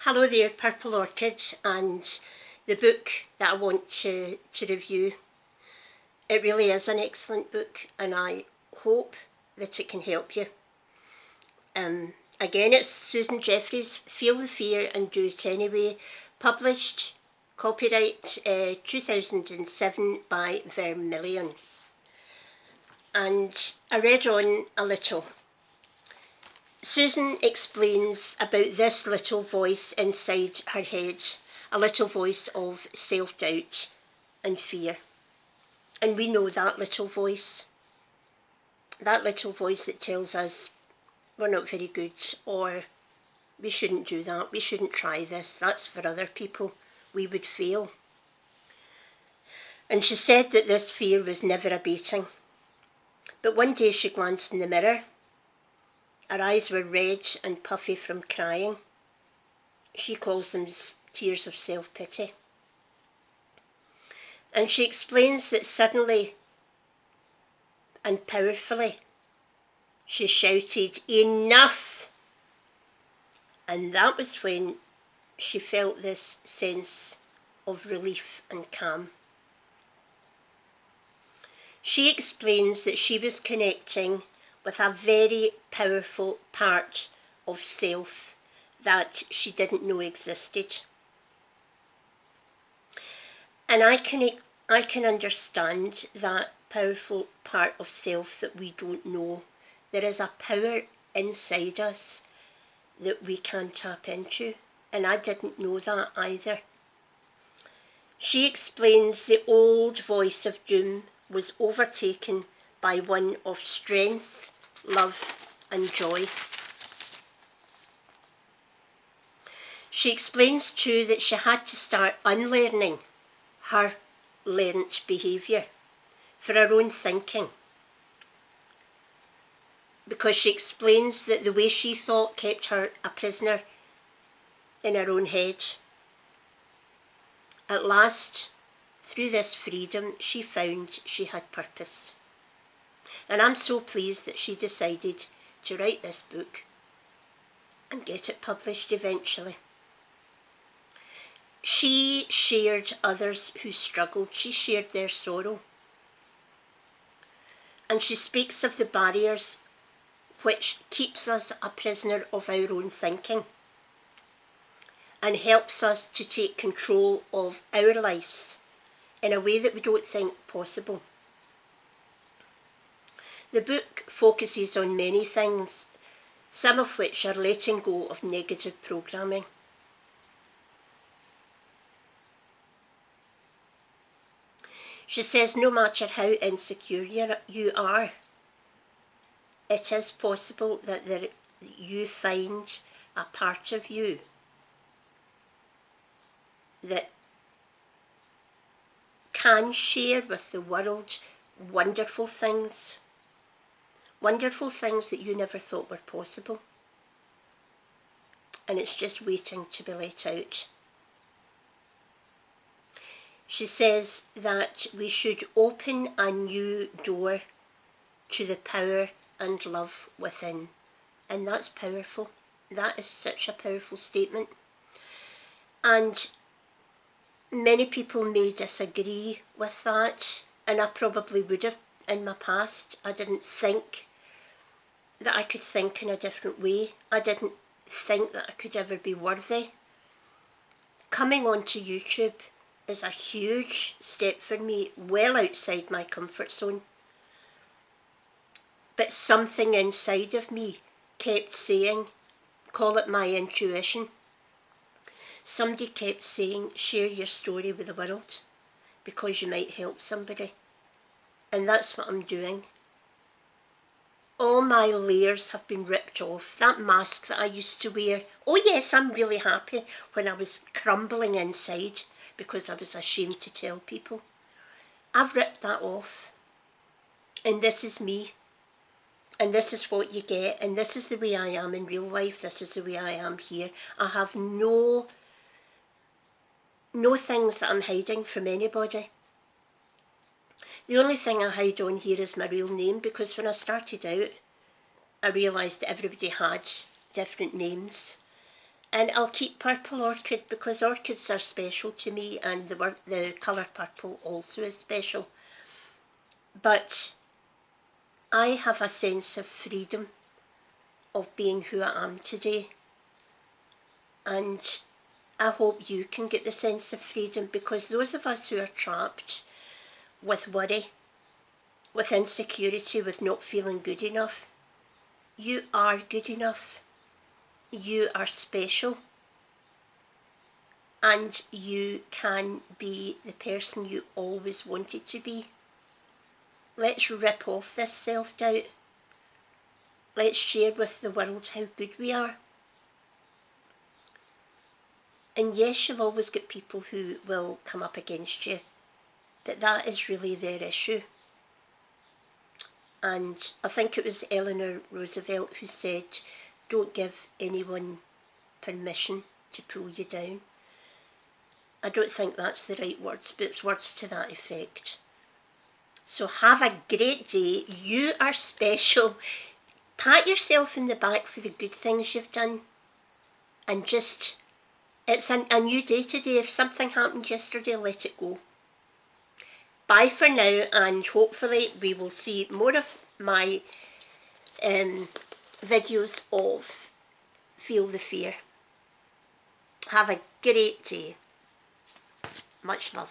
Hello there, Purple Orchid, and the book that I want to review. It really is an excellent book, and I hope that it can help you. Again, it's Susan Jeffers, Feel the Fear and Do It Anyway, published, copyright 2007 by Vermilion. And I read on a little. Susan explains about this little voice inside her head, a little voice of self-doubt and fear. And we know that little voice that tells us we're not very good, or we shouldn't do that, we shouldn't try this, that's for other people, we would fail. And she said that this fear was never abating. But one day she glanced in the mirror. Her eyes were red and puffy from crying. She calls them tears of self-pity. And she explains that suddenly and powerfully she shouted, "Enough!" And that was when she felt this sense of relief and calm. She explains that she was connecting with a very powerful part of self that she didn't know existed. And I can understand that powerful part of self that we don't know. There is a power inside us that we can tap into, and I didn't know that either. She explains the old voice of doom was overtaken by one of strength, love and joy. She explains too that she had to start unlearning her learnt behaviour for her own thinking, because she explains that the way she thought kept her a prisoner in her own head. At last, through this freedom, she found she had purpose. And I'm so pleased that she decided to write this book and get it published eventually. She shared others who struggled. She shared their sorrow. And she speaks of the barriers which keeps us a prisoner of our own thinking and helps us to take control of our lives in a way that we don't think possible. The book focuses on many things, some of which are letting go of negative programming. She says no matter how insecure you are, it is possible that you find a part of you that can share with the world wonderful things that you never thought were possible. And it's just waiting to be let out. She says that we should open a new door to the power and love within. And that's powerful. That is such a powerful statement. And many people may disagree with that, and I probably would have in my past. I didn't think that I could think in a different way. I didn't think that I could ever be worthy. Coming onto YouTube is a huge step for me, well outside my comfort zone. But something inside of me kept saying, call it my intuition. Somebody kept saying, share your story with the world because you might help somebody. And that's what I'm doing. All my layers have been ripped off. That mask that I used to wear. Oh yes, I'm really happy when I was crumbling inside because I was ashamed to tell people. I've ripped that off. And this is me. And this is what you get. And this is the way I am in real life. This is the way I am here. I have no things that I'm hiding from anybody. The only thing I hide on here is my real name, because when I started out, I realised that everybody had different names. And I'll keep Purple Orchid because orchids are special to me, and the colour purple also is special. But I have a sense of freedom of being who I am today. And I hope you can get the sense of freedom, because those of us who are trapped with worry, with insecurity, with not feeling good enough, you are good enough. You are special. And you can be the person you always wanted to be. Let's rip off this self-doubt. Let's share with the world how good we are. And yes, you'll always get people who will come up against you, but that is really their issue. And I think it was Eleanor Roosevelt who said, don't give anyone permission to pull you down. I don't think that's the right words, but it's words to that effect. So have a great day. You are special. Pat yourself in the back for the good things you've done. And just, it's a new day today. If something happened yesterday, let it go. Bye for now, and hopefully we will see more of my videos of Feel the Fear. Have a great day. Much love.